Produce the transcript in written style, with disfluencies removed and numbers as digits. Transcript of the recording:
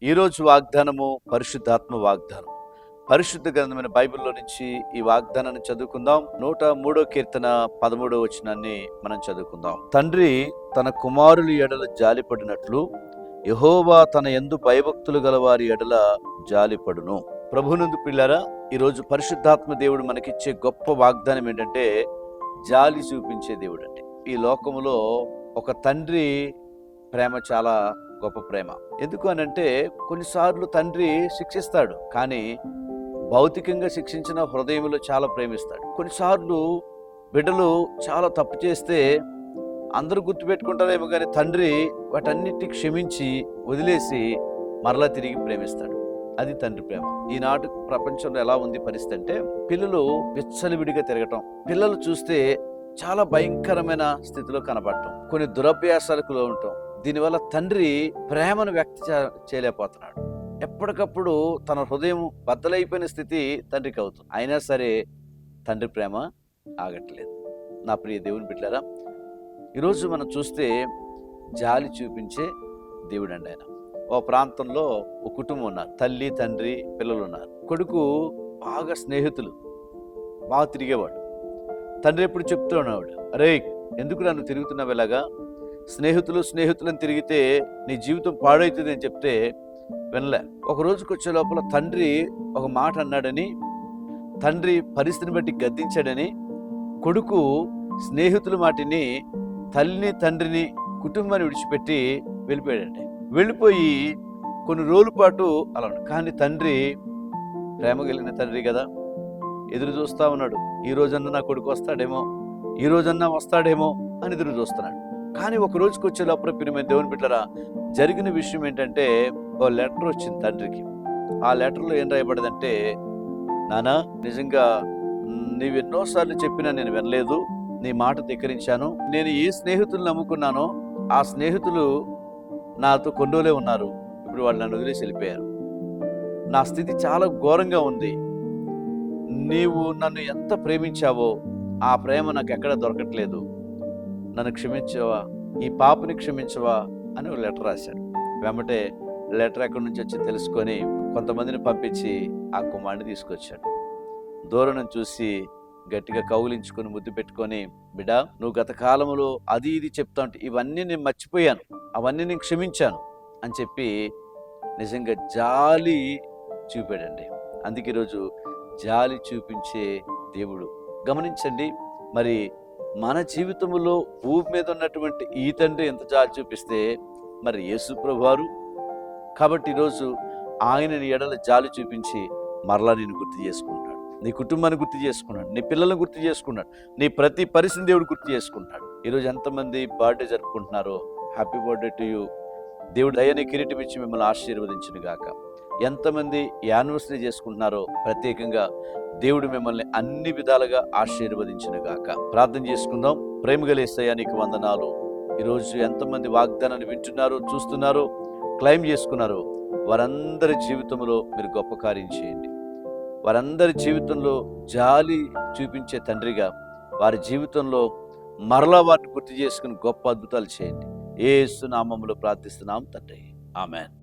ఈరోజు వాగ్దానము పరిశుద్ధాత్మ వాగ్దానం. పరిశుద్ధ గ్రంథమైన బైబిల్లో నుంచి ఈ వాగ్దానాన్ని చదువుకుందాం. 103వ కీర్తన 13వ వచనాన్ని మనం చదువుకుందాం. తండ్రి తన కుమారుల ఎడల జాలిపడినట్లు యెహోవా తన యందు భయభక్తులు గల వారి ఎడల జాలిపడును. ప్రభునందు పిల్లారా, ఈరోజు పరిశుద్ధాత్మ దేవుడు మనకిచ్చే గొప్ప వాగ్దానం ఏంటంటే జాలి చూపించే దేవుడు అండి. ఈ లోకములో ఒక తండ్రి ప్రేమ చాలా గొప్ప ప్రేమ. ఎందుకు అనంటే కొన్నిసార్లు తండ్రి శిక్షిస్తాడు, కానీ భౌతికంగా శిక్షించిన హృదయంలో చాలా ప్రేమిస్తాడు. కొన్నిసార్లు బిడ్డలు చాలా తప్పు చేస్తే అందరూ గుర్తుపెట్టుకుంటారేమో, కానీ తండ్రి వాటన్నిటిని క్షమించి వదిలేసి మరలా తిరిగి ప్రేమిస్తాడు. అది తండ్రి ప్రేమ. ఈనాటి ప్రపంచంలో ఎలా ఉంది పరిస్థితి అంటే, పిల్లలు విచ్చలవిడిగా తిరగటం, పిల్లలు చూస్తే చాలా భయంకరమైన స్థితిలో కనబడటం, కొన్ని దురభ్యాసాలకు ఉండటం. దీనివల్ల తండ్రి ప్రేమను వ్యక్తం చేయలేకపోతున్నాడు. ఎప్పటికప్పుడు తన హృదయం బద్దలైపోయిన స్థితి తండ్రికి అవుతుంది. అయినా సరే తండ్రి ప్రేమ ఆగట్లేదు. నా ప్రియ దేవుని బిడ్డలారా, ఈరోజు మనం చూస్తే జాలి చూపించే దేవుడు అండి ఆయన. ఓ ప్రాంతంలో ఒక కుటుంబం ఉన్నారు. తల్లి, తండ్రి, పిల్లలు ఉన్నారు. కొడుకు బాగా స్నేహితులు, బాగా తిరిగేవాడు. తండ్రి ఎప్పుడు చెప్తూ ఉన్నవాడు, అరే ఎందుకు నన్ను తిరుగుతున్నావు ఇలాగా, స్నేహితులను తిరిగితే నీ జీవితం పాడవుతుంది అని చెప్తే వినలే. ఒక రోజుకి వచ్చే లోపల తండ్రి ఒక మాట అన్నాడని, తండ్రి పరిస్థితిని బట్టి గద్దించాడని, కొడుకు స్నేహితుల మాటిని తల్లిని, తండ్రిని, కుటుంబాన్ని విడిచిపెట్టి వెళ్ళిపోయాడండి. వెళ్ళిపోయి కొన్ని రోజుల పాటు అలా. కానీ తండ్రి ప్రేమ కలిగిన తండ్రి కదా, ఎదురు చూస్తా ఉన్నాడు. ఈ రోజన్నా నా కొడుకు వస్తాడేమో, ఈ రోజన్నా వస్తాడేమో అని ఎదురు చూస్తున్నాడు. కానీ ఒక రోజుకి వచ్చే లోపల ప్రియమైన దేవుని బిడ్డలారా, జరిగిన విషయం ఏంటంటే, ఓ లెటర్ వచ్చింది తండ్రికి. ఆ లెటర్లో ఏం రాయబడదంటే, నానా నిజంగా నీవు ఎన్నోసార్లు చెప్పినా నేను వినలేదు, నీ మాట ధిక్కరించాను. నేను ఏ స్నేహితులు నమ్ముకున్నానో ఆ స్నేహితులు నాతో కొండోలే ఉన్నారు. ఇప్పుడు వాళ్ళు నన్ను వదిలేసి వెళ్ళిపోయారు. నా స్థితి చాలా ఘోరంగా ఉంది. నీవు నన్ను ఎంత ప్రేమించావో ఆ ప్రేమ నాకు ఎక్కడ దొరకట్లేదు. నన్ను క్షమించవా, ఈ పాపని క్షమించవా అని ఒక లెటర్ రాశాడు. వెంబటే లెటర్ ఎక్కడి నుంచి వచ్చి తెలుసుకొని కొంతమందిని పంపించి ఆ కుమారుడిని తీసుకొచ్చాడు. దూరం నుంచి చూసి గట్టిగా కౌగిలించుకొని ముద్దు పెట్టుకొని, బిడ్డా నువ్వు గత కాలంలో అది ఇది చెప్తా ఉంటే ఇవన్నీ నేను మర్చిపోయాను, అవన్నీ నేను క్షమించాను అని చెప్పి నిజంగా జాలి చూపాడండి. అందుకే ఈరోజు జాలి చూపించే దేవుడు. గమనించండి, మరి మన జీవితంలో భూమి మీద ఉన్నటువంటి ఈ తండ్రి ఎంత జాలి చూపిస్తే మరి యేసు ప్రభువారు. కాబట్టి ఈరోజు ఆయనని ఎడల జాలి చూపించి మరలా నేను గుర్తు చేసుకుంటాడు. నీ కుటుంబాన్ని గుర్తు చేసుకున్నాడు, నీ పిల్లలను గుర్తు చేసుకున్నాడు, నీ ప్రతి పరిస్థితి దేవుడు గుర్తు చేసుకుంటాడు. ఈరోజు ఎంతమంది బర్త్డే జరుపుకుంటున్నారో, హ్యాపీ బర్త్డే టు యూ. దేవుడు దయని కిరీటం ఇచ్చి మిమ్మల్ని ఆశీర్వదించును గాక. ఎంతమంది యానివర్సరీ చేసుకుంటున్నారో ప్రత్యేకంగా దేవుడు మిమ్మల్ని అన్ని విధాలుగా ఆశీర్వదించును గాక. ప్రార్థన చేసుకుందాం. ప్రేమగల యేసయ్యా నీకు వందనాలు. ఈరోజు ఎంతమంది వాగ్దానాన్ని వింటున్నారో, చూస్తున్నారో, క్లెయిమ్ చేసుకున్నారో వారందరి జీవితంలో మీరు గొప్ప కార్యం చేయండి. వారందరి జీవితంలో జాలి చూపించే తండ్రిగా వారి జీవితంలో మరలా వారిని గుర్తు చేసుకుని గొప్ప అద్భుతాలు చేయండి. యేసు నామములో ప్రార్థిస్తున్నాం తండ్రి, ఆమేన్.